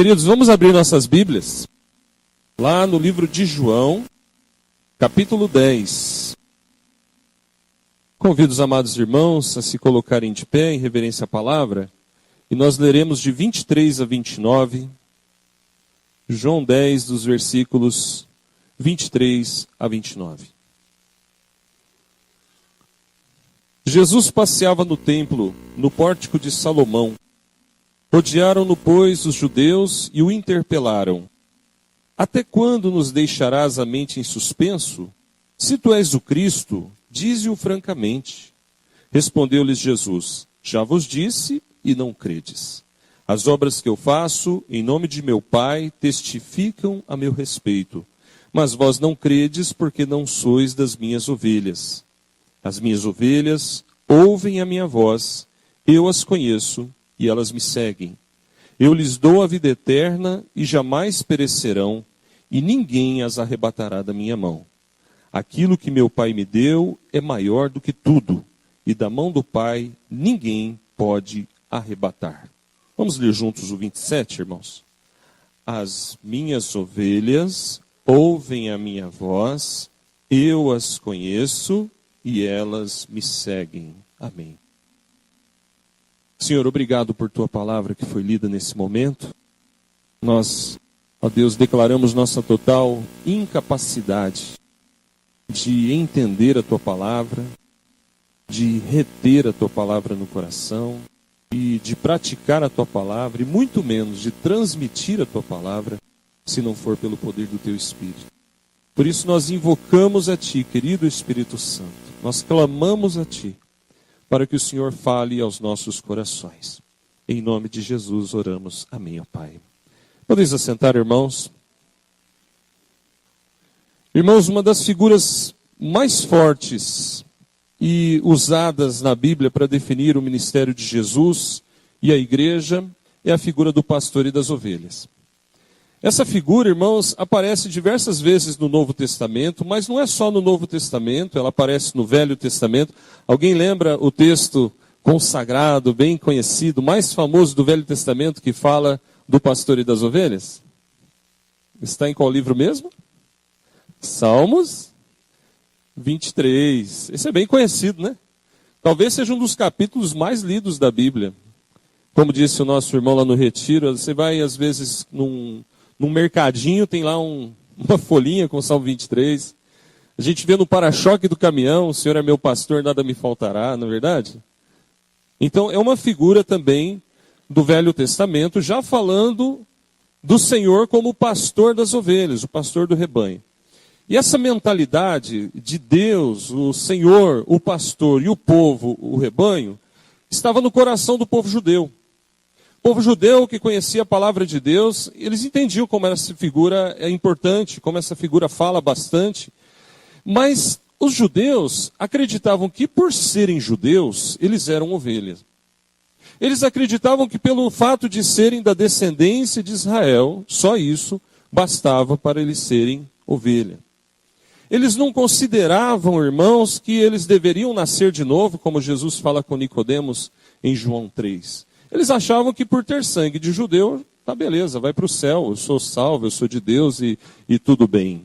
Queridos, vamos abrir nossas Bíblias lá no livro de João, capítulo 10. Convido os amados irmãos a se colocarem de pé em reverência à palavra, e nós leremos de 23 a 29, João 10, dos versículos 23 a 29. Jesus passeava no templo, no pórtico de Salomão. Rodearam-no, pois, os judeus e o interpelaram. Até quando nos deixarás a mente em suspenso? Se tu és o Cristo, dize-o francamente. Respondeu-lhes Jesus: já vos disse e não credes. As obras que eu faço, em nome de meu Pai, testificam a meu respeito. Mas vós não credes, porque não sois das minhas ovelhas. As minhas ovelhas ouvem a minha voz, eu as conheço e elas me seguem. Eu lhes dou a vida eterna e jamais perecerão, e ninguém as arrebatará da minha mão. Aquilo que meu Pai me deu é maior do que tudo, e da mão do Pai ninguém pode arrebatar. Vamos ler juntos o 27, irmãos? As minhas ovelhas ouvem a minha voz, eu as conheço e elas me seguem. Amém. Senhor, obrigado por tua palavra que foi lida nesse momento. Nós, ó Deus, declaramos nossa total incapacidade de entender a tua palavra, de reter a tua palavra no coração, e de praticar a tua palavra, e muito menos de transmitir a tua palavra, se não for pelo poder do teu Espírito. Por isso nós invocamos a ti, querido Espírito Santo. Nós clamamos a ti, para que o Senhor fale aos nossos corações. Em nome de Jesus oramos. Amém, ó Pai. Podeis assentar, irmãos? Irmãos, uma das figuras mais fortes e usadas na Bíblia para definir o ministério de Jesus e a igreja é a figura do pastor e das ovelhas. Essa figura, irmãos, aparece diversas vezes no Novo Testamento, mas não é só no Novo Testamento, ela aparece no Velho Testamento. Alguém lembra o texto consagrado, bem conhecido, mais famoso do Velho Testamento, que fala do pastor e das ovelhas? Está em qual livro mesmo? Salmos 23. Esse é bem conhecido, né? Talvez seja um dos capítulos mais lidos da Bíblia. Como disse o nosso irmão lá no Retiro, você vai às vezes num mercadinho, tem lá uma folhinha com o Salmo 23. A gente vê no para-choque do caminhão, o Senhor é meu pastor, nada me faltará, não é verdade? Então é uma figura também do Velho Testamento, já falando do Senhor como o pastor das ovelhas, o pastor do rebanho. E essa mentalidade de Deus, o Senhor, o pastor e o povo, o rebanho, estava no coração do povo judeu. O povo judeu que conhecia a palavra de Deus, eles entendiam como essa figura é importante, como essa figura fala bastante. Mas os judeus acreditavam que por serem judeus, eles eram ovelhas. Eles acreditavam que pelo fato de serem da descendência de Israel, só isso bastava para eles serem ovelha. Eles não consideravam, irmãos, que eles deveriam nascer de novo, como Jesus fala com Nicodemos em João 3. Eles achavam que por ter sangue de judeu, tá beleza, vai para o céu, eu sou salvo, eu sou de Deus e tudo bem.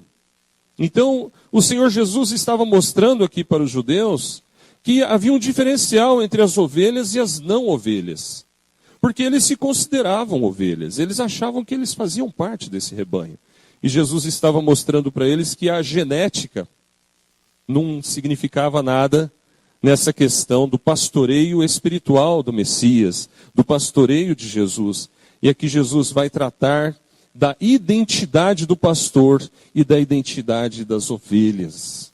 Então, o Senhor Jesus estava mostrando aqui para os judeus que havia um diferencial entre as ovelhas e as não ovelhas. Porque eles se consideravam ovelhas, eles achavam que eles faziam parte desse rebanho. E Jesus estava mostrando para eles que a genética não significava nada nessa questão do pastoreio espiritual do Messias, do pastoreio de Jesus. E aqui Jesus vai tratar da identidade do pastor e da identidade das ovelhas.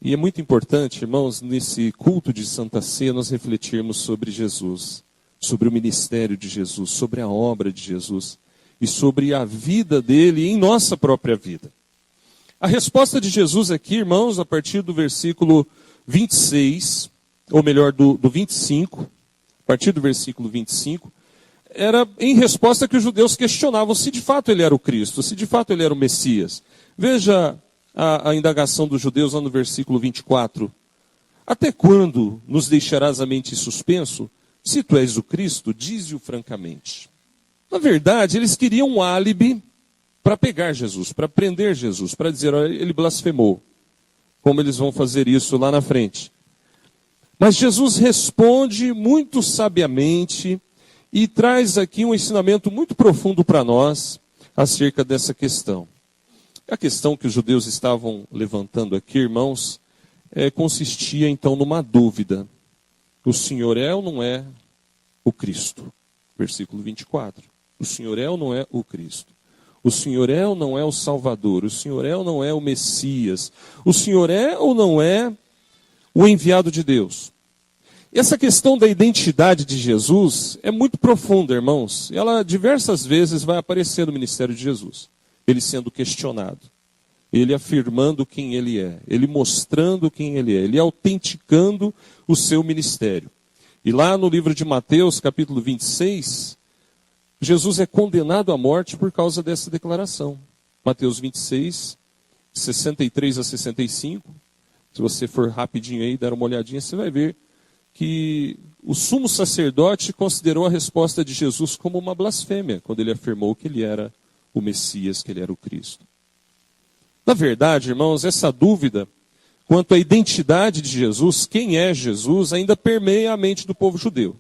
E é muito importante, irmãos, nesse culto de Santa Ceia, nós refletirmos sobre Jesus, sobre o ministério de Jesus, sobre a obra de Jesus e sobre a vida dele em nossa própria vida. A resposta de Jesus aqui, irmãos, a partir do versículo 26, ou melhor, do 25, a partir do versículo 25, era em resposta que os judeus questionavam se de fato ele era o Cristo, se de fato ele era o Messias. Veja a indagação dos judeus lá no versículo 24. Até quando nos deixarás a mente em suspenso? Se tu és o Cristo, dize-o francamente. Na verdade, eles queriam um álibi para pegar Jesus, para prender Jesus, para dizer, olha, ele blasfemou. Como eles vão fazer isso lá na frente. Mas Jesus responde muito sabiamente e traz aqui um ensinamento muito profundo para nós acerca dessa questão. A questão que os judeus estavam levantando aqui, irmãos, consistia então numa dúvida. O Senhor é ou não é o Cristo? Versículo 24. O Senhor é ou não é o Cristo? O Senhor é ou não é o Salvador? O Senhor é ou não é o Messias? O Senhor é ou não é o enviado de Deus? Essa questão da identidade de Jesus é muito profunda, irmãos. Ela diversas vezes vai aparecer no ministério de Jesus. Ele sendo questionado. Ele afirmando quem ele é. Ele mostrando quem ele é. Ele autenticando o seu ministério. E lá no livro de Mateus, capítulo 26... Jesus é condenado à morte por causa dessa declaração. Mateus 26, 63 a 65. Se você for rapidinho aí, dar uma olhadinha, você vai ver que o sumo sacerdote considerou a resposta de Jesus como uma blasfêmia, quando ele afirmou que ele era o Messias, que ele era o Cristo. Na verdade, irmãos, essa dúvida quanto à identidade de Jesus, quem é Jesus, ainda permeia a mente do povo judeu.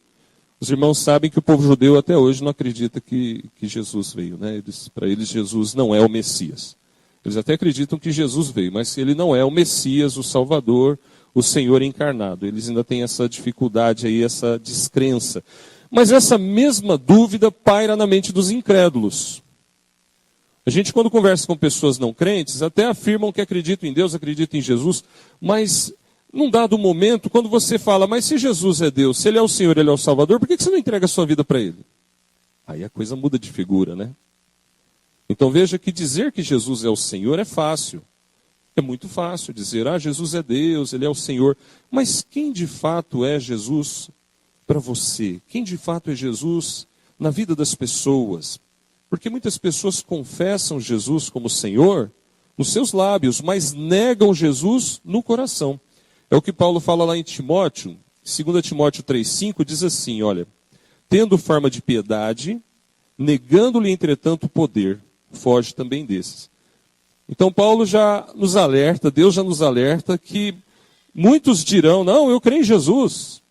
Os irmãos sabem que o povo judeu até hoje não acredita que Jesus veio, né? Para eles Jesus não é o Messias. Eles até acreditam que Jesus veio, mas ele não é o Messias, o Salvador, o Senhor encarnado. Eles ainda têm essa dificuldade aí, essa descrença. Mas essa mesma dúvida paira na mente dos incrédulos. A gente, quando conversa com pessoas não crentes, até afirmam que acreditam em Deus, acreditam em Jesus, mas num dado momento, quando você fala, mas se Jesus é Deus, se ele é o Senhor, ele é o Salvador, por que você não entrega a sua vida para ele? Aí a coisa muda de figura, né? Então veja que dizer que Jesus é o Senhor é fácil. É muito fácil dizer, Jesus é Deus, ele é o Senhor. Mas quem de fato é Jesus para você? Quem de fato é Jesus na vida das pessoas? Porque muitas pessoas confessam Jesus como Senhor nos seus lábios, mas negam Jesus no coração. É o que Paulo fala lá em Timóteo, 2 Timóteo 3,5, diz assim, olha, tendo forma de piedade, negando-lhe entretanto o poder, foge também desses. Então Paulo já nos alerta, Deus já nos alerta que muitos dirão, não, eu creio em Jesus,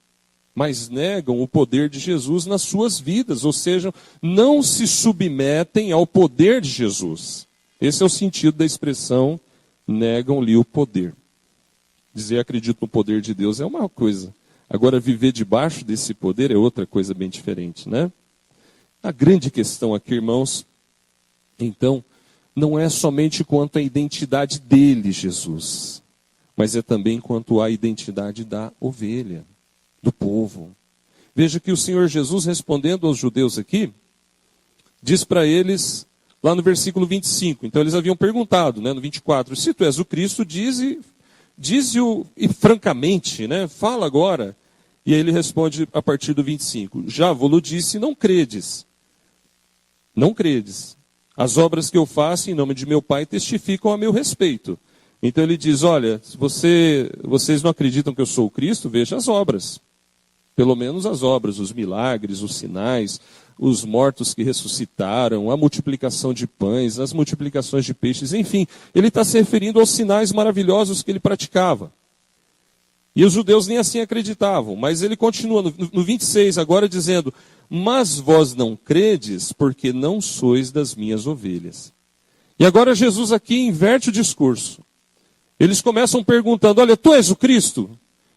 mas negam o poder de Jesus nas suas vidas, ou seja, não se submetem ao poder de Jesus. Esse é o sentido da expressão, negam-lhe o poder. Dizer acredito no poder de Deus é uma coisa. Agora, viver debaixo desse poder é outra coisa bem diferente, né? A grande questão aqui, irmãos, então, não é somente quanto à identidade dele, Jesus, mas é também quanto à identidade da ovelha, do povo. Veja que o Senhor Jesus, respondendo aos judeus aqui, diz para eles, lá no versículo 25, então eles haviam perguntado, né, no 24, se tu és o Cristo, dize-o e francamente, né? Fala agora. E aí ele responde a partir do 25. Já vou-lo disse, não credes. Não credes. As obras que eu faço em nome de meu Pai testificam a meu respeito. Então ele diz, olha, se vocês não acreditam que eu sou o Cristo, veja as obras. Pelo menos as obras, os milagres, os sinais, os mortos que ressuscitaram, a multiplicação de pães, as multiplicações de peixes, enfim. Ele está se referindo aos sinais maravilhosos que ele praticava. E os judeus nem assim acreditavam, mas ele continua no 26 agora dizendo, mas vós não credes porque não sois das minhas ovelhas. E agora Jesus aqui inverte o discurso. Eles começam perguntando, olha, tu és o Cristo?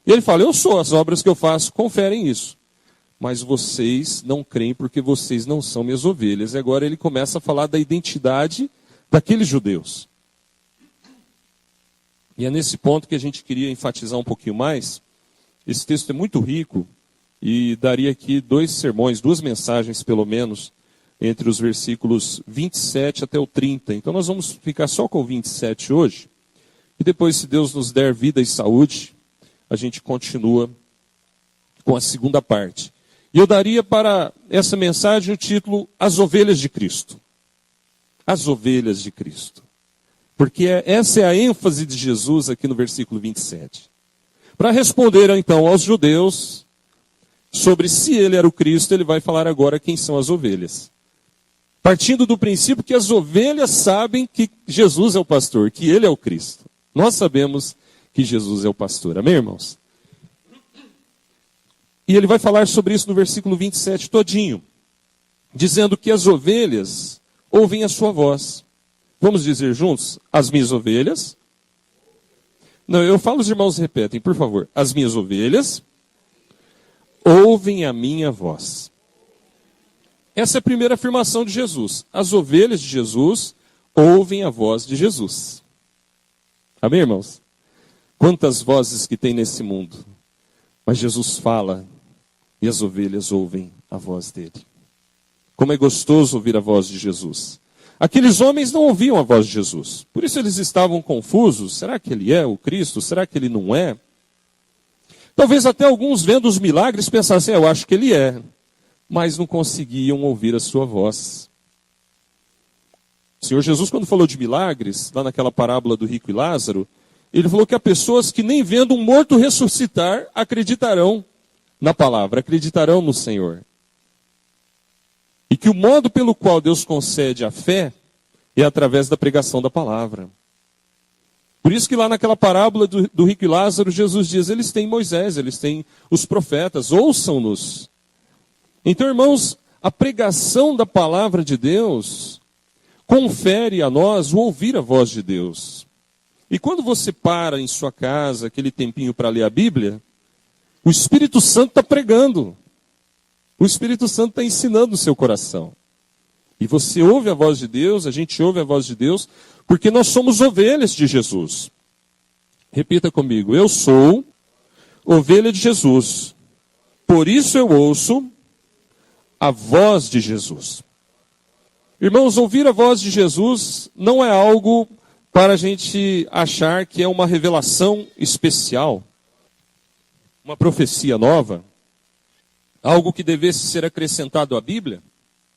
E ele fala, eu sou, as obras que eu faço conferem isso. Mas vocês não creem porque vocês não são minhas ovelhas. E agora ele começa a falar da identidade daqueles judeus. E é nesse ponto que a gente queria enfatizar um pouquinho mais. Esse texto é muito rico e daria aqui 2 sermões, 2 mensagens pelo menos, entre os versículos 27 até o 30. Então nós vamos ficar só com o 27 hoje. E depois, se Deus nos der vida e saúde, a gente continua com a segunda parte. E eu daria para essa mensagem o título As Ovelhas de Cristo. As Ovelhas de Cristo. Porque essa é a ênfase de Jesus aqui no versículo 27. Para responder então aos judeus sobre se ele era o Cristo, ele vai falar agora quem são as ovelhas. Partindo do princípio que as ovelhas sabem que Jesus é o pastor, que ele é o Cristo. Nós sabemos que Jesus é o pastor. Amém, irmãos? E ele vai falar sobre isso no versículo 27 todinho, dizendo que as ovelhas ouvem a sua voz. Vamos dizer juntos? As minhas ovelhas. Não, eu falo, os irmãos repetem, por favor. As minhas ovelhas ouvem a minha voz. Essa é a primeira afirmação de Jesus. As ovelhas de Jesus ouvem a voz de Jesus. Amém, irmãos? Quantas vozes que tem nesse mundo. Mas Jesus fala e as ovelhas ouvem a voz dele. Como é gostoso ouvir a voz de Jesus. Aqueles homens não ouviam a voz de Jesus. Por isso eles estavam confusos. Será que ele é o Cristo? Será que ele não é? Talvez até alguns vendo os milagres pensassem, eu acho que ele é. Mas não conseguiam ouvir a sua voz. O Senhor Jesus, quando falou de milagres, lá naquela parábola do rico e Lázaro, ele falou que há pessoas que nem vendo um morto ressuscitar, acreditarão na palavra, acreditarão no Senhor. E que o modo pelo qual Deus concede a fé é através da pregação da palavra. Por isso que lá naquela parábola do rico e Lázaro, Jesus diz, eles têm Moisés, eles têm os profetas, ouçam-nos. Então, irmãos, a pregação da palavra de Deus confere a nós o ouvir a voz de Deus. E quando você para em sua casa, aquele tempinho para ler a Bíblia, o Espírito Santo está pregando. O Espírito Santo está ensinando o seu coração. E você ouve a voz de Deus, a gente ouve a voz de Deus, porque nós somos ovelhas de Jesus. Repita comigo, eu sou ovelha de Jesus. Por isso eu ouço a voz de Jesus. Irmãos, ouvir a voz de Jesus não é algo para a gente achar que é uma revelação especial, uma profecia nova, algo que devesse ser acrescentado à Bíblia.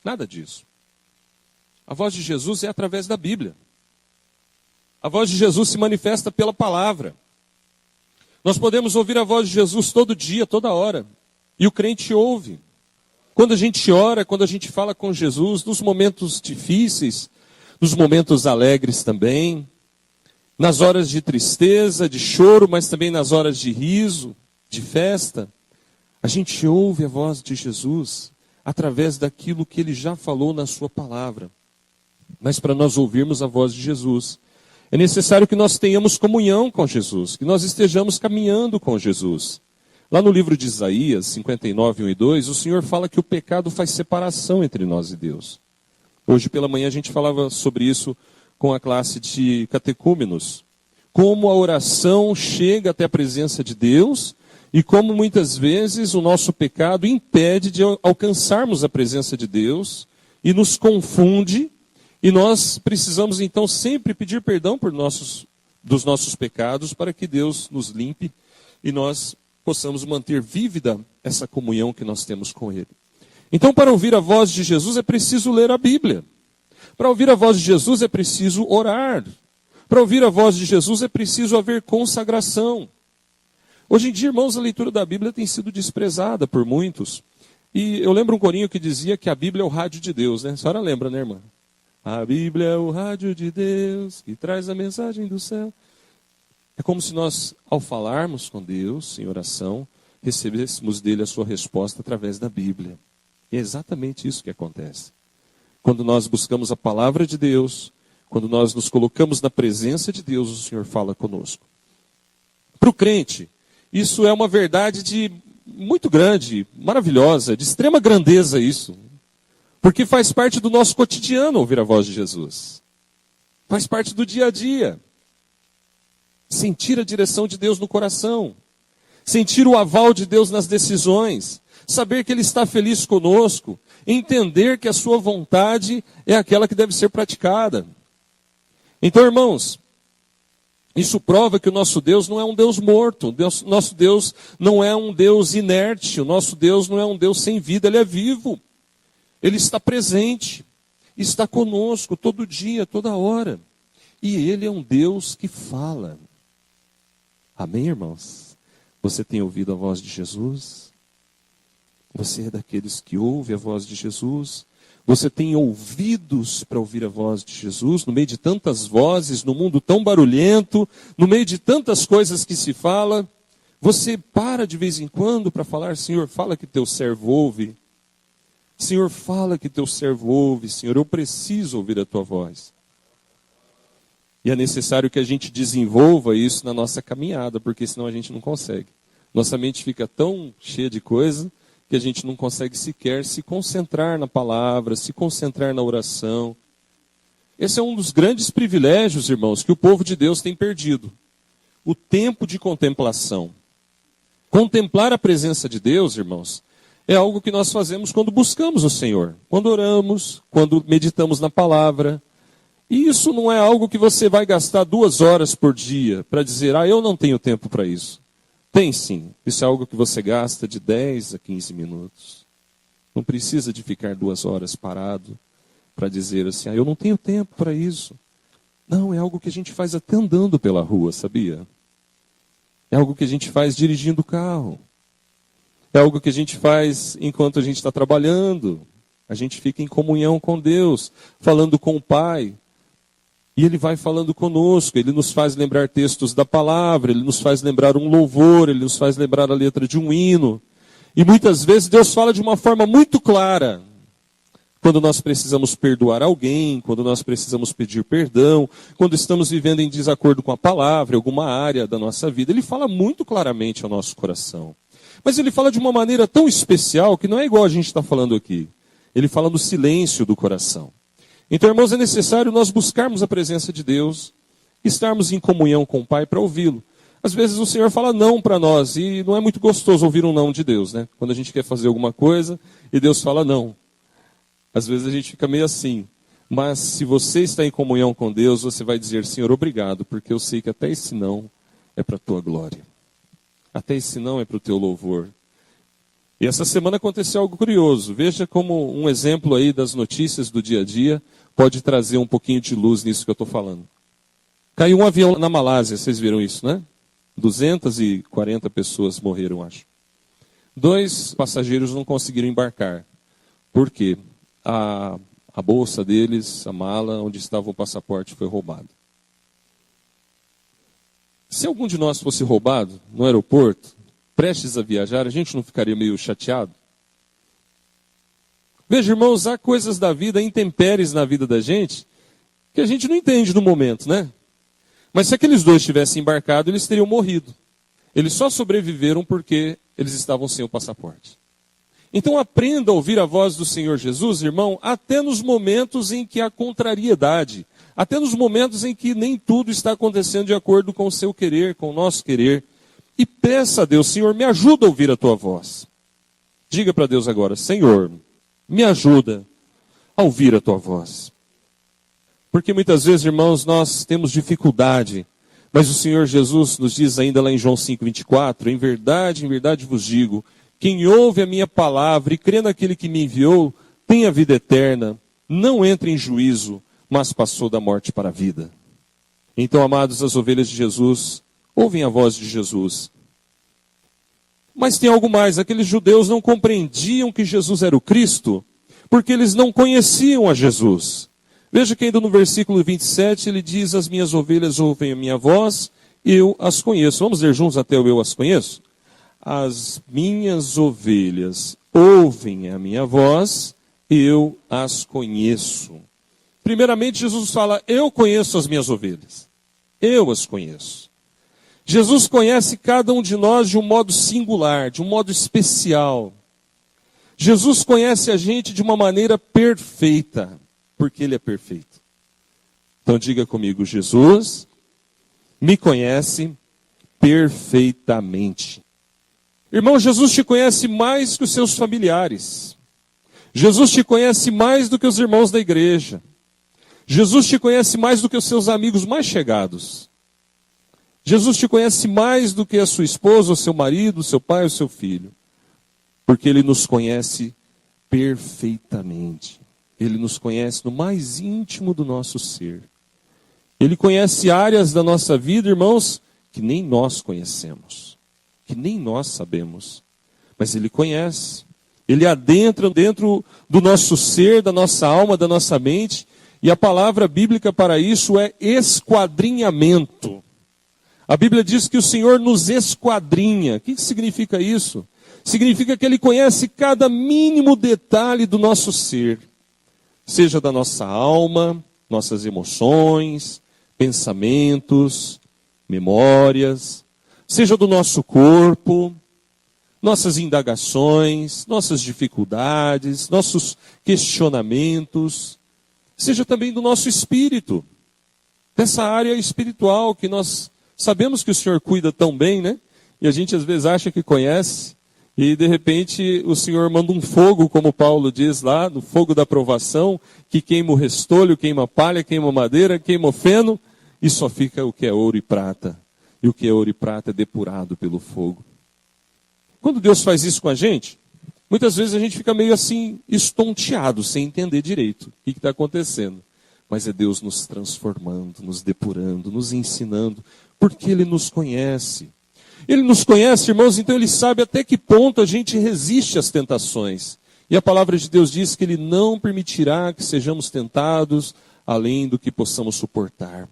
Nada disso. A voz de Jesus é através da Bíblia. A voz de Jesus se manifesta pela palavra. Nós podemos ouvir a voz de Jesus todo dia, toda hora. E o crente ouve. Quando a gente ora, quando a gente fala com Jesus, nos momentos difíceis, nos momentos alegres também, nas horas de tristeza, de choro, mas também nas horas de riso, de festa, a gente ouve a voz de Jesus através daquilo que ele já falou na sua palavra. Mas para nós ouvirmos a voz de Jesus, é necessário que nós tenhamos comunhão com Jesus, que nós estejamos caminhando com Jesus. Lá no livro de Isaías 59, 1 e 2, o Senhor fala que o pecado faz separação entre nós e Deus. Hoje pela manhã a gente falava sobre isso com a classe de catecúmenos. Como a oração chega até a presença de Deus e como muitas vezes o nosso pecado impede de alcançarmos a presença de Deus e nos confunde. E nós precisamos então sempre pedir perdão dos nossos pecados para que Deus nos limpe e nós possamos manter vívida essa comunhão que nós temos com Ele. Então, para ouvir a voz de Jesus é preciso ler a Bíblia. Para ouvir a voz de Jesus é preciso orar. Para ouvir a voz de Jesus é preciso haver consagração. Hoje em dia, irmãos, a leitura da Bíblia tem sido desprezada por muitos. E eu lembro um corinho que dizia que a Bíblia é o rádio de Deus, né? A senhora lembra, né, irmã? A Bíblia é o rádio de Deus que traz a mensagem do céu. É como se nós, ao falarmos com Deus em oração, recebêssemos dele a sua resposta através da Bíblia. E é exatamente isso que acontece. Quando nós buscamos a palavra de Deus, quando nós nos colocamos na presença de Deus, o Senhor fala conosco. Para o crente, isso é uma verdade muito grande, maravilhosa, de extrema grandeza isso. Porque faz parte do nosso cotidiano ouvir a voz de Jesus. Faz parte do dia a dia. Sentir a direção de Deus no coração. Sentir o aval de Deus nas decisões. Saber que Ele está feliz conosco. Entender que a sua vontade é aquela que deve ser praticada. Então, irmãos, isso prova que o nosso Deus não é um Deus morto. Nosso Deus não é um Deus inerte. O nosso Deus não é um Deus sem vida, Ele é vivo. Ele está presente. Está conosco todo dia, toda hora. E Ele é um Deus que fala. Amém, irmãos? Você tem ouvido a voz de Jesus? Você é daqueles que ouve a voz de Jesus? Você tem ouvidos para ouvir a voz de Jesus, no meio de tantas vozes, no mundo tão barulhento, no meio de tantas coisas que se fala. Você para de vez em quando para falar: Senhor, fala que teu servo ouve. Senhor, fala que teu servo ouve. Senhor, eu preciso ouvir a tua voz. E é necessário que a gente desenvolva isso na nossa caminhada, porque senão a gente não consegue. Nossa mente fica tão cheia de coisa que a gente não consegue sequer se concentrar na palavra, se concentrar na oração. Esse é um dos grandes privilégios, irmãos, que o povo de Deus tem perdido. O tempo de contemplação. Contemplar a presença de Deus, irmãos, é algo que nós fazemos quando buscamos o Senhor. Quando oramos, quando meditamos na palavra. E isso não é algo que você vai gastar 2 horas por dia para dizer: eu não tenho tempo para isso. Tem sim. Isso é algo que você gasta de 10 a 15 minutos. Não precisa de ficar 2 horas parado para dizer assim: eu não tenho tempo para isso. Não, é algo que a gente faz até andando pela rua, sabia? É algo que a gente faz dirigindo o carro. É algo que a gente faz enquanto a gente está trabalhando. A gente fica em comunhão com Deus, falando com o Pai. E Ele vai falando conosco, Ele nos faz lembrar textos da palavra, Ele nos faz lembrar um louvor, Ele nos faz lembrar a letra de um hino. E muitas vezes Deus fala de uma forma muito clara. Quando nós precisamos perdoar alguém, quando nós precisamos pedir perdão, quando estamos vivendo em desacordo com a palavra, em alguma área da nossa vida, Ele fala muito claramente ao nosso coração. Mas Ele fala de uma maneira tão especial que não é igual a gente está falando aqui. Ele fala no silêncio do coração. Então, irmãos, é necessário nós buscarmos a presença de Deus, estarmos em comunhão com o Pai para ouvi-lo. Às vezes o Senhor fala não para nós, e não é muito gostoso ouvir um não de Deus, né? Quando a gente quer fazer alguma coisa e Deus fala não. Às vezes a gente fica meio assim. Mas se você está em comunhão com Deus, você vai dizer: Senhor, obrigado, porque eu sei que até esse não é para a tua glória. Até esse não é para o teu louvor. E essa semana aconteceu algo curioso. Veja como um exemplo aí das notícias do dia a dia pode trazer um pouquinho de luz nisso que eu estou falando. Caiu um avião na Malásia, vocês viram isso, né? 240 pessoas morreram, acho. 2 passageiros não conseguiram embarcar. Por quê? A bolsa deles, a mala onde estava o passaporte, foi roubada. Se algum de nós fosse roubado no aeroporto, prestes a viajar, a gente não ficaria meio chateado? Veja, irmãos, há coisas da vida, intempéries na vida da gente, que a gente não entende no momento, né? Mas se aqueles 2 tivessem embarcado, eles teriam morrido. Eles só sobreviveram porque eles estavam sem o passaporte. Então aprenda a ouvir a voz do Senhor Jesus, irmão, até nos momentos em que há contrariedade, até nos momentos em que nem tudo está acontecendo de acordo com o seu querer, com o nosso querer. E peça a Deus: Senhor, me ajuda a ouvir a tua voz. Diga para Deus agora: Senhor, me ajuda a ouvir a tua voz. Porque muitas vezes, irmãos, nós temos dificuldade, mas o Senhor Jesus nos diz ainda lá em João 5,24, em verdade vos digo, quem ouve a minha palavra e crê naquele que me enviou, tem a vida eterna, não entra em juízo, mas passou da morte para a vida. Então, amados, as ovelhas de Jesus ouvem a voz de Jesus. Mas tem algo mais, aqueles judeus não compreendiam que Jesus era o Cristo, porque eles não conheciam a Jesus. Veja que ainda no versículo 27 ele diz: as minhas ovelhas ouvem a minha voz, eu as conheço. Vamos ler juntos até o eu as conheço? As minhas ovelhas ouvem a minha voz, eu as conheço. Primeiramente Jesus fala: eu conheço as minhas ovelhas. Eu as conheço. Jesus conhece cada um de nós de um modo singular, de um modo especial. Jesus conhece a gente de uma maneira perfeita, porque Ele é perfeito. Então diga comigo: Jesus me conhece perfeitamente. Irmão, Jesus te conhece mais que os seus familiares. Jesus te conhece mais do que os irmãos da igreja. Jesus te conhece mais do que os seus amigos mais chegados. Jesus te conhece mais do que a sua esposa, o seu marido, o seu pai, o seu filho. Porque Ele nos conhece perfeitamente. Ele nos conhece no mais íntimo do nosso ser. Ele conhece áreas da nossa vida, irmãos, que nem nós conhecemos. Que nem nós sabemos. Mas Ele conhece. Ele adentra dentro do nosso ser, da nossa alma, da nossa mente. E a palavra bíblica para isso é esquadrinhamento. A Bíblia diz que o Senhor nos esquadrinha. O que significa isso? Significa que Ele conhece cada mínimo detalhe do nosso ser. Seja da nossa alma, nossas emoções, pensamentos, memórias. Seja do nosso corpo, nossas indagações, nossas dificuldades, nossos questionamentos. Seja também do nosso espírito, dessa área espiritual que nós sabemos que o Senhor cuida tão bem, né? E a gente às vezes acha que conhece, e de repente o Senhor manda um fogo, como Paulo diz lá, no fogo da provação, que queima o restolho, queima a palha, queima a madeira, queima o feno, e só fica o que é ouro e prata. E o que é ouro e prata é depurado pelo fogo. Quando Deus faz isso com a gente, muitas vezes a gente fica meio assim, estonteado, sem entender direito o que está acontecendo. Mas é Deus nos transformando, nos depurando, nos ensinando, porque Ele nos conhece. Ele nos conhece, irmãos, então Ele sabe até que ponto a gente resiste às tentações. E a palavra de Deus diz que Ele não permitirá que sejamos tentados além do que possamos suportar.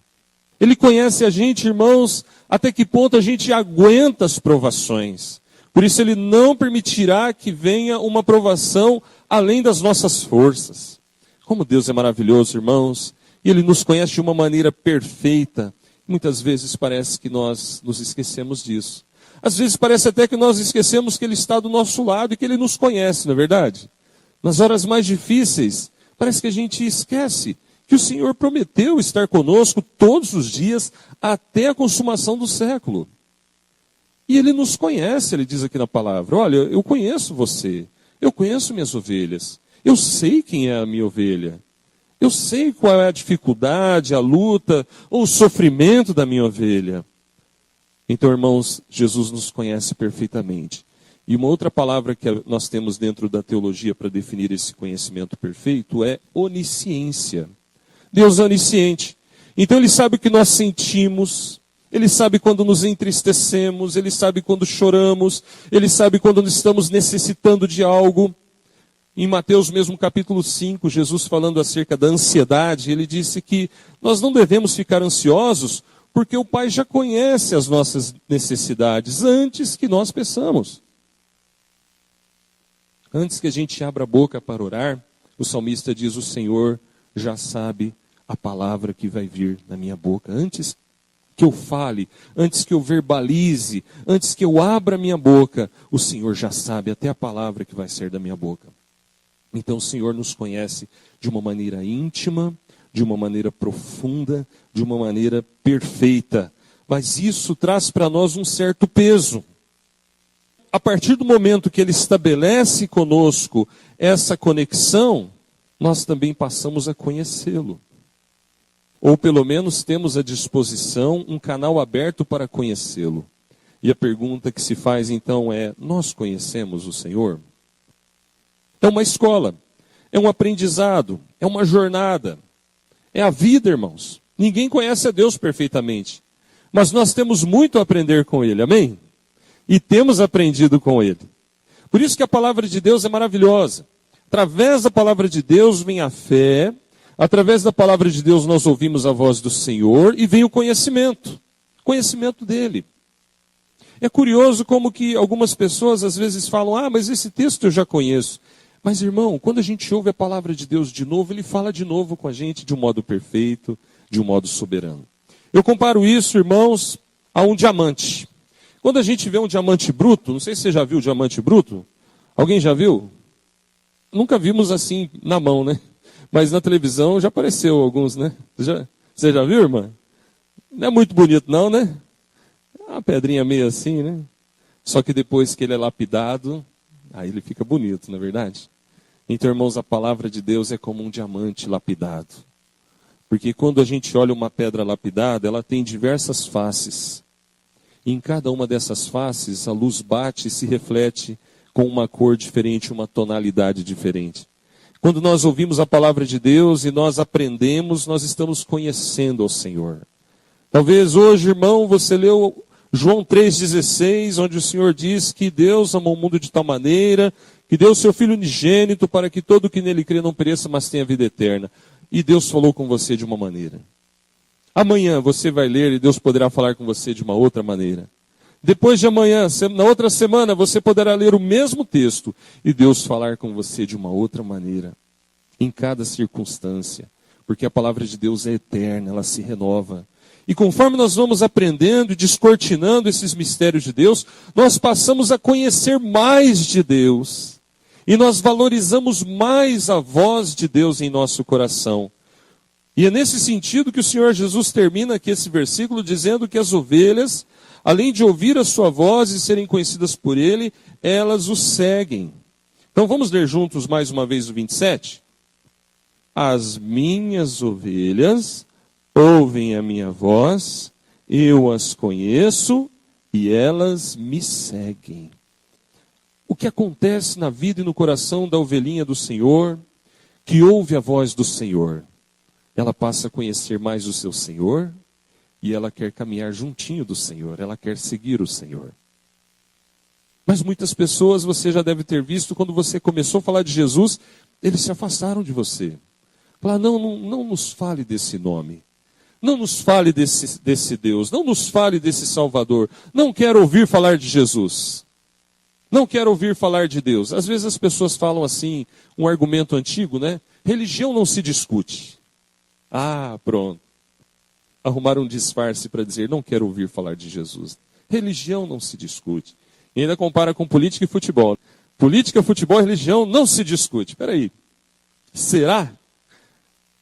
Ele conhece a gente, irmãos, até que ponto a gente aguenta as provações. Por isso Ele não permitirá que venha uma provação além das nossas forças. Como Deus é maravilhoso, irmãos, e Ele nos conhece de uma maneira perfeita. Muitas vezes parece que nós nos esquecemos disso. Às vezes parece até que nós esquecemos que Ele está do nosso lado e que Ele nos conhece, não é verdade? Nas horas mais difíceis, parece que a gente esquece que o Senhor prometeu estar conosco todos os dias até a consumação do século. E Ele nos conhece, Ele diz aqui na palavra, olha, eu conheço você, eu conheço minhas ovelhas, eu sei quem é a minha ovelha, eu sei qual é a dificuldade, a luta ou o sofrimento da minha ovelha. Então, irmãos, Jesus nos conhece perfeitamente. E uma outra palavra que nós temos dentro da teologia para definir esse conhecimento perfeito é onisciência. Deus é onisciente. Então Ele sabe o que nós sentimos, Ele sabe quando nos entristecemos, Ele sabe quando choramos, Ele sabe quando estamos necessitando de algo. Em Mateus mesmo capítulo 5, Jesus falando acerca da ansiedade, Ele disse que nós não devemos ficar ansiosos, porque o Pai já conhece as nossas necessidades antes que nós peçamos. Antes que a gente abra a boca para orar, o salmista diz, o Senhor já sabe a palavra que vai vir na minha boca. Antes que eu fale, antes que eu verbalize, antes que eu abra a minha boca, o Senhor já sabe até a palavra que vai sair da minha boca. Então o Senhor nos conhece de uma maneira íntima, de uma maneira profunda, de uma maneira perfeita. Mas isso traz para nós um certo peso. A partir do momento que Ele estabelece conosco essa conexão, nós também passamos a conhecê-lo. Ou pelo menos temos à disposição um canal aberto para conhecê-lo. E a pergunta que se faz então é, nós conhecemos o Senhor? É uma escola, é um aprendizado, é uma jornada, é a vida, irmãos. Ninguém conhece a Deus perfeitamente, mas nós temos muito a aprender com Ele, amém? E temos aprendido com Ele. Por isso que a palavra de Deus é maravilhosa. Através da palavra de Deus vem a fé, através da palavra de Deus nós ouvimos a voz do Senhor e vem o conhecimento dEle. É curioso como que algumas pessoas às vezes falam, mas esse texto eu já conheço. Mas, irmão, quando a gente ouve a palavra de Deus de novo, Ele fala de novo com a gente de um modo perfeito, de um modo soberano. Eu comparo isso, irmãos, a um diamante. Quando a gente vê um diamante bruto, não sei se você já viu o diamante bruto. Alguém já viu? Nunca vimos assim na mão, né? Mas na televisão já apareceu alguns, né? Você já viu, irmã? Não é muito bonito não, né? É uma pedrinha meio assim, né? Só que depois que ele é lapidado, aí ele fica bonito, não é verdade? Então, irmãos, a palavra de Deus é como um diamante lapidado. Porque quando a gente olha uma pedra lapidada, ela tem diversas faces. E em cada uma dessas faces, a luz bate e se reflete com uma cor diferente, uma tonalidade diferente. Quando nós ouvimos a palavra de Deus e nós aprendemos, nós estamos conhecendo ao Senhor. Talvez hoje, irmão, você leu João 3,16, onde o Senhor diz que Deus amou o mundo de tal maneira que deu o seu Filho unigênito para que todo que nele crê não pereça, mas tenha vida eterna. E Deus falou com você de uma maneira. Amanhã você vai ler e Deus poderá falar com você de uma outra maneira. Depois de amanhã, na outra semana, você poderá ler o mesmo texto e Deus falar com você de uma outra maneira. Em cada circunstância. Porque a palavra de Deus é eterna, ela se renova. E conforme nós vamos aprendendo e descortinando esses mistérios de Deus, nós passamos a conhecer mais de Deus. E nós valorizamos mais a voz de Deus em nosso coração. E é nesse sentido que o Senhor Jesus termina aqui esse versículo dizendo que as ovelhas, além de ouvir a sua voz e serem conhecidas por ele, elas o seguem. Então vamos ler juntos mais uma vez o 27? As minhas ovelhas ouvem a minha voz, eu as conheço e elas me seguem. O que acontece na vida e no coração da ovelhinha do Senhor, que ouve a voz do Senhor? Ela passa a conhecer mais o seu Senhor e ela quer caminhar juntinho do Senhor, ela quer seguir o Senhor. Mas muitas pessoas, você já deve ter visto, quando você começou a falar de Jesus, eles se afastaram de você. Falaram, não nos fale desse nome. Não nos fale desse Deus. Não nos fale desse Salvador. Não quero ouvir falar de Jesus. Não quero ouvir falar de Deus. Às vezes as pessoas falam assim, um argumento antigo, né? Religião não se discute. Ah, pronto. Arrumaram um disfarce para dizer, não quero ouvir falar de Jesus. Religião não se discute. E ainda compara com política e futebol. Política, futebol e religião não se discute. Espera aí. Será?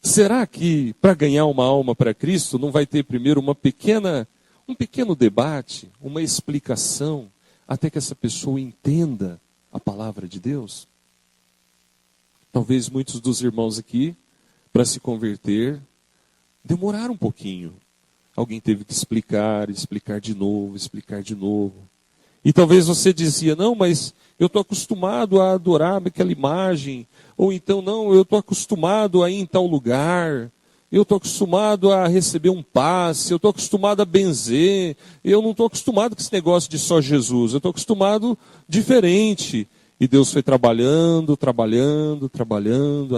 Será que para ganhar uma alma para Cristo não vai ter primeiro um pequeno debate, uma explicação, até que essa pessoa entenda a palavra de Deus? Talvez muitos dos irmãos aqui, para se converter, demoraram um pouquinho. Alguém teve que explicar de novo, explicar de novo. E talvez você dizia, não, mas eu estou acostumado a adorar aquela imagem. Ou então, não, eu estou acostumado a ir em tal lugar. Eu estou acostumado a receber um passe. Eu estou acostumado a benzer. Eu não estou acostumado com esse negócio de só Jesus. Eu estou acostumado diferente. E Deus foi trabalhando,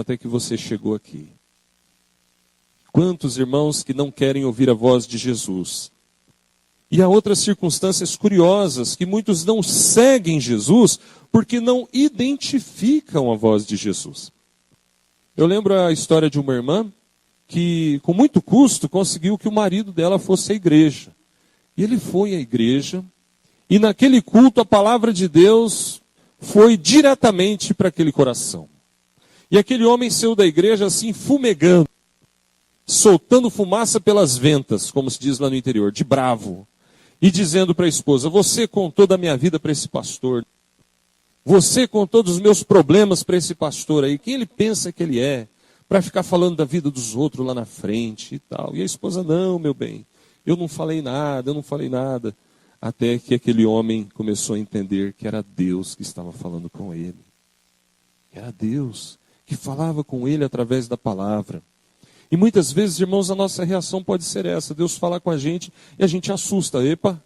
até que você chegou aqui. Quantos irmãos que não querem ouvir a voz de Jesus? E há outras circunstâncias curiosas, que muitos não seguem Jesus porque não identificam a voz de Jesus. Eu lembro a história de uma irmã que, com muito custo, conseguiu que o marido dela fosse à igreja. E ele foi à igreja, e naquele culto a palavra de Deus foi diretamente para aquele coração. E aquele homem saiu da igreja assim, fumegando, soltando fumaça pelas ventas, como se diz lá no interior, de bravo. E dizendo para a esposa, você contou da minha vida para esse pastor. Você contou dos meus problemas para esse pastor aí. Quem ele pensa que ele é? Para ficar falando da vida dos outros lá na frente e tal. E a esposa, não, meu bem, eu não falei nada. Até que aquele homem começou a entender que era Deus que estava falando com ele. Era Deus que falava com ele através da palavra. E muitas vezes, irmãos, a nossa reação pode ser essa. Deus fala com a gente e a gente assusta. Epa!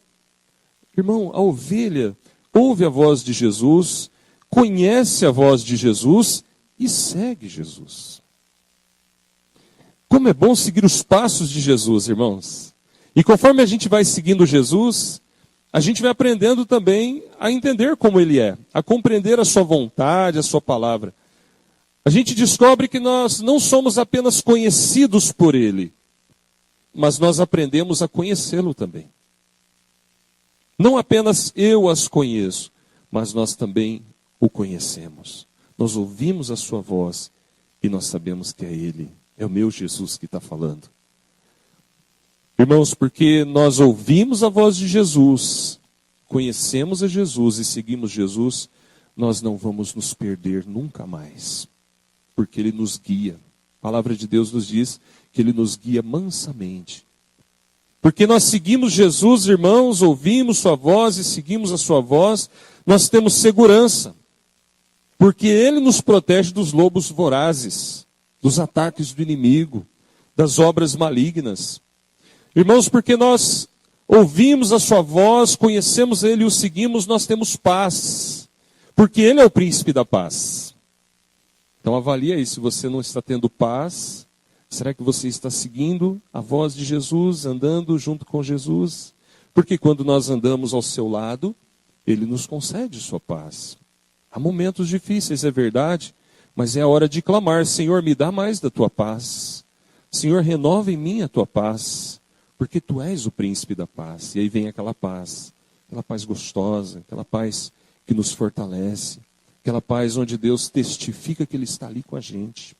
Irmão, a ovelha ouve a voz de Jesus, conhece a voz de Jesus e segue Jesus. Como é bom seguir os passos de Jesus, irmãos. E conforme a gente vai seguindo Jesus, a gente vai aprendendo também a entender como Ele é, a compreender a sua vontade, a sua palavra. A gente descobre que nós não somos apenas conhecidos por Ele, mas nós aprendemos a conhecê-lo também. Não apenas eu as conheço, mas nós também o conhecemos. Nós ouvimos a sua voz e nós sabemos que é Ele, é o meu Jesus que está falando. Irmãos, porque nós ouvimos a voz de Jesus, conhecemos a Jesus e seguimos Jesus, nós não vamos nos perder nunca mais. Porque Ele nos guia. A palavra de Deus nos diz que Ele nos guia mansamente. Porque nós seguimos Jesus, irmãos, ouvimos sua voz e seguimos a sua voz, nós temos segurança. Porque Ele nos protege dos lobos vorazes, dos ataques do inimigo, das obras malignas. Irmãos, porque nós ouvimos a sua voz, conhecemos Ele e o seguimos, nós temos paz. Porque Ele é o príncipe da paz. Então avalie aí, se você não está tendo paz, será que você está seguindo a voz de Jesus, andando junto com Jesus? Porque quando nós andamos ao seu lado, Ele nos concede sua paz. Há momentos difíceis, é verdade, mas é a hora de clamar: Senhor, me dá mais da tua paz. Senhor, renova em mim a tua paz, porque tu és o príncipe da paz. E aí vem aquela paz gostosa, aquela paz que nos fortalece, aquela paz onde Deus testifica que Ele está ali com a gente.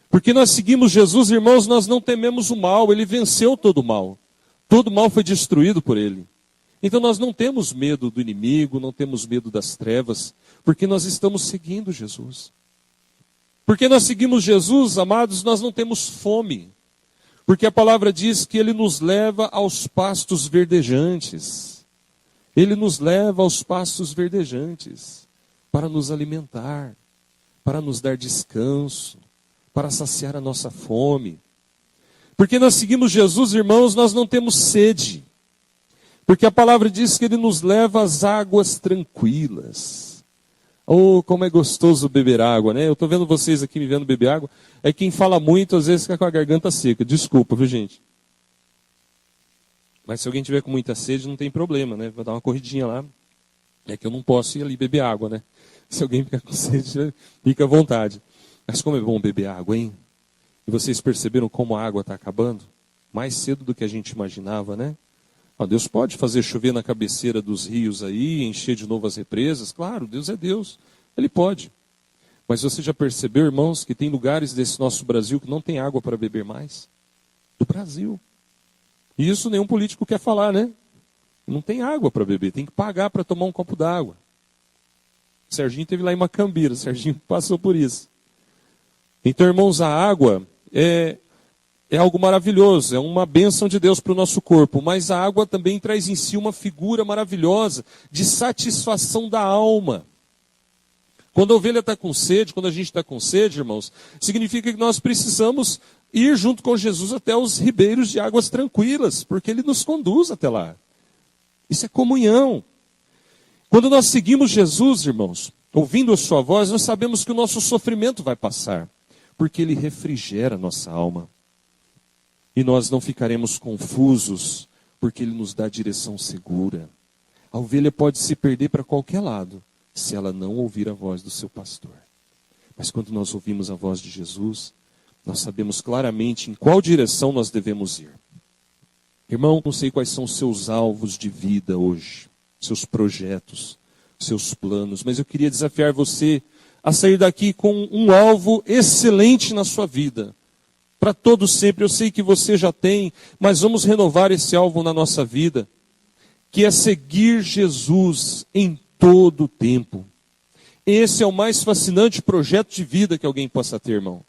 Porque nós seguimos Jesus, irmãos, nós não tememos o mal, Ele venceu todo o mal. Todo o mal foi destruído por Ele. Então nós não temos medo do inimigo, não temos medo das trevas, porque nós estamos seguindo Jesus. Porque nós seguimos Jesus, amados, nós não temos fome. Porque a palavra diz que Ele nos leva aos pastos verdejantes. Ele nos leva aos pastos verdejantes para nos alimentar, para nos dar descanso, para saciar a nossa fome. Porque nós seguimos Jesus, irmãos, nós não temos sede. Porque a palavra diz que Ele nos leva às águas tranquilas. Oh, como é gostoso beber água, né? Eu estou vendo vocês aqui me vendo beber água. É quem fala muito, às vezes fica com a garganta seca. Desculpa, viu, gente? Mas se alguém tiver com muita sede, não tem problema, né? Vou dar uma corridinha lá. É que eu não posso ir ali beber água, né? Se alguém ficar com sede, fica à vontade. Mas como é bom beber água, hein? E vocês perceberam como a água está acabando? Mais cedo do que a gente imaginava, né? Deus pode fazer chover na cabeceira dos rios aí, encher de novo as represas. Claro, Deus é Deus. Ele pode. Mas você já percebeu, irmãos, que tem lugares desse nosso Brasil que não tem água para beber mais? Do Brasil. E isso nenhum político quer falar, né? Não tem água para beber, tem que pagar para tomar um copo d'água. O Serginho esteve lá em Macambira, o Serginho passou por isso. Então, irmãos, a água é algo maravilhoso, é uma bênção de Deus para o nosso corpo, mas a água também traz em si uma figura maravilhosa de satisfação da alma. Quando a ovelha está com sede, quando a gente está com sede, irmãos, significa que nós precisamos ir junto com Jesus até os ribeiros de águas tranquilas, porque Ele nos conduz até lá. Isso é comunhão. Quando nós seguimos Jesus, irmãos, ouvindo a sua voz, nós sabemos que o nosso sofrimento vai passar, porque Ele refrigera a nossa alma. E nós não ficaremos confusos, porque Ele nos dá direção segura. A ovelha pode se perder para qualquer lado, se ela não ouvir a voz do seu pastor. Mas quando nós ouvimos a voz de Jesus, nós sabemos claramente em qual direção nós devemos ir. Irmão, não sei quais são os seus alvos de vida hoje, seus projetos, seus planos, mas eu queria desafiar você a sair daqui com um alvo excelente na sua vida. Para todo sempre, eu sei que você já tem, mas vamos renovar esse alvo na nossa vida, que é seguir Jesus em todo o tempo. Esse é o mais fascinante projeto de vida que alguém possa ter, irmão.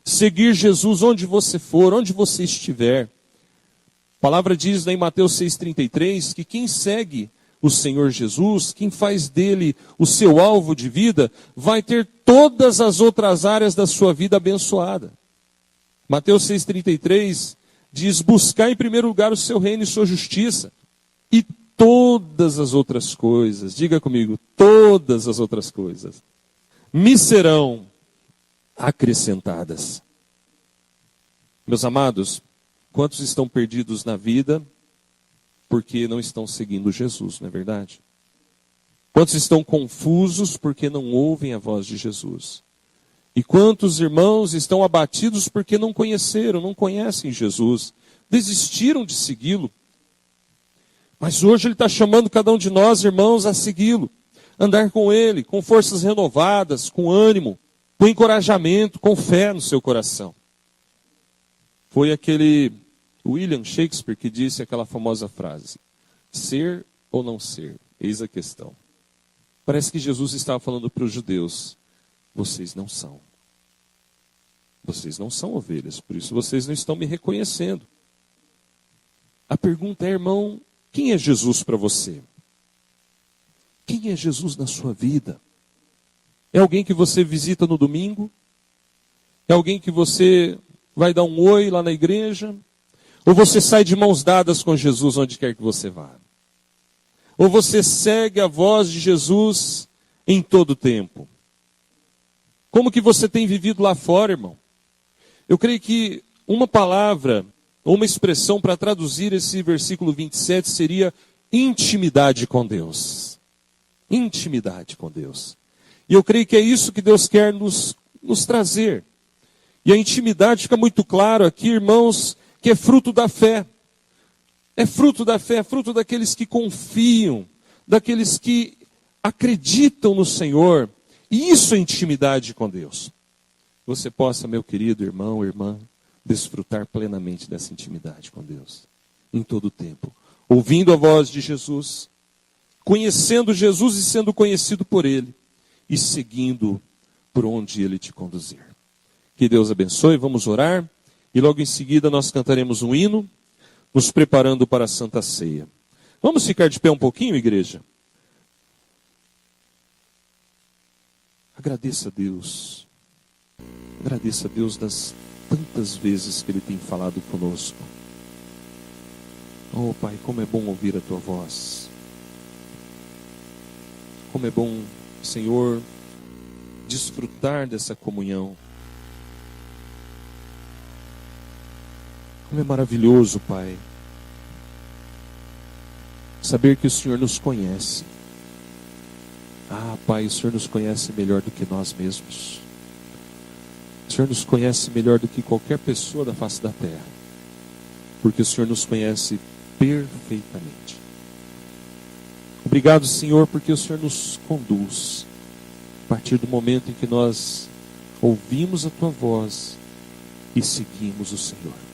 Seguir Jesus onde você for, onde você estiver. A palavra diz em Mateus 6,33 que quem segue o Senhor Jesus, quem faz dele o seu alvo de vida, vai ter todas as outras áreas da sua vida abençoada. Mateus 6,33 diz: buscar em primeiro lugar o seu reino e sua justiça, e todas as outras coisas, diga comigo, todas as outras coisas, me serão acrescentadas. Meus amados, quantos estão perdidos na vida porque não estão seguindo Jesus, não é verdade? Quantos estão confusos porque não ouvem a voz de Jesus? E quantos irmãos estão abatidos porque não conheceram, não conhecem Jesus, desistiram de segui-lo? Mas hoje Ele está chamando cada um de nós, irmãos, a segui-lo, andar com Ele, com forças renovadas, com ânimo, com encorajamento, com fé no seu coração. Foi aquele William Shakespeare que disse aquela famosa frase: ser ou não ser, eis a questão. Parece que Jesus estava falando para os judeus: vocês não são. Vocês não são ovelhas, por isso vocês não estão me reconhecendo. A pergunta é, irmão, quem é Jesus para você? Quem é Jesus na sua vida? É alguém que você visita no domingo? É alguém que você vai dar um oi lá na igreja? Ou você sai de mãos dadas com Jesus onde quer que você vá? Ou você segue a voz de Jesus em todo tempo. Como que você tem vivido lá fora, irmão? Eu creio que uma palavra, uma expressão para traduzir esse versículo 27 seria intimidade com Deus. Intimidade com Deus. E eu creio que é isso que Deus quer nos trazer. E a intimidade fica muito claro aqui, irmãos, que é fruto da fé. É fruto da fé, é fruto daqueles que confiam, daqueles que acreditam no Senhor. E isso é intimidade com Deus. Você possa, meu querido irmão, irmã, desfrutar plenamente dessa intimidade com Deus. Em todo o tempo. Ouvindo a voz de Jesus, conhecendo Jesus e sendo conhecido por Ele. E seguindo por onde Ele te conduzir. Que Deus abençoe, vamos orar. E logo em seguida nós cantaremos um hino, nos preparando para a Santa Ceia. Vamos ficar de pé um pouquinho, igreja? Agradeça a Deus. Agradeça a Deus das tantas vezes que Ele tem falado conosco. Oh, Pai, como é bom ouvir a Tua voz. Como é bom, Senhor, desfrutar dessa comunhão. Como é maravilhoso, Pai, saber que o Senhor nos conhece. Ah, Pai, o Senhor nos conhece melhor do que nós mesmos. O Senhor nos conhece melhor do que qualquer pessoa da face da terra. Porque o Senhor nos conhece perfeitamente. Obrigado, Senhor, porque o Senhor nos conduz. A partir do momento em que nós ouvimos a Tua voz e seguimos o Senhor.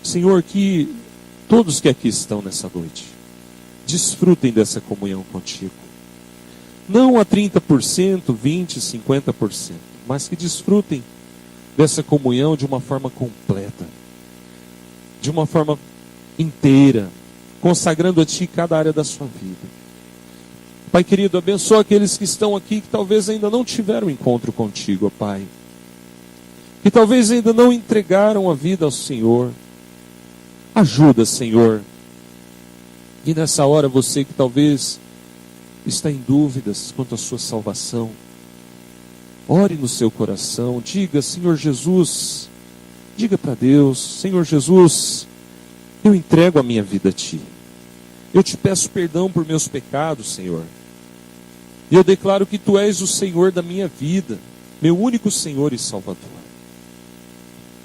Senhor, que todos que aqui estão nessa noite desfrutem dessa comunhão contigo. Não a 30%, 20%, 50%, mas que desfrutem dessa comunhão de uma forma completa, de uma forma inteira, consagrando a Ti cada área da sua vida. Pai querido, abençoa aqueles que estão aqui que talvez ainda não tiveram encontro contigo, ó Pai. Que talvez ainda não entregaram a vida ao Senhor. Ajuda, Senhor. E nessa hora você que talvez está em dúvidas quanto à sua salvação, ore no seu coração, diga, Senhor Jesus, diga para Deus, Senhor Jesus, eu entrego a minha vida a Ti. Eu te peço perdão por meus pecados, Senhor. E eu declaro que Tu és o Senhor da minha vida, meu único Senhor e Salvador.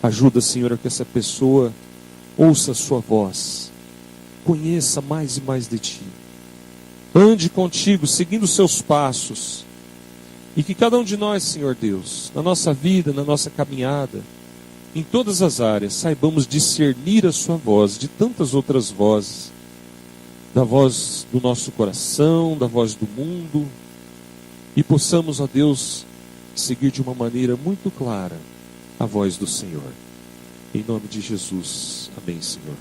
Ajuda, Senhor, a que essa pessoa ouça a Sua voz, conheça mais e mais de Ti, ande contigo, seguindo os Seus passos, e que cada um de nós, Senhor Deus, na nossa vida, na nossa caminhada, em todas as áreas, saibamos discernir a Sua voz de tantas outras vozes, da voz do nosso coração, da voz do mundo, e possamos, ó Deus, seguir de uma maneira muito clara a voz do Senhor. Em nome de Jesus. Amém, Senhor.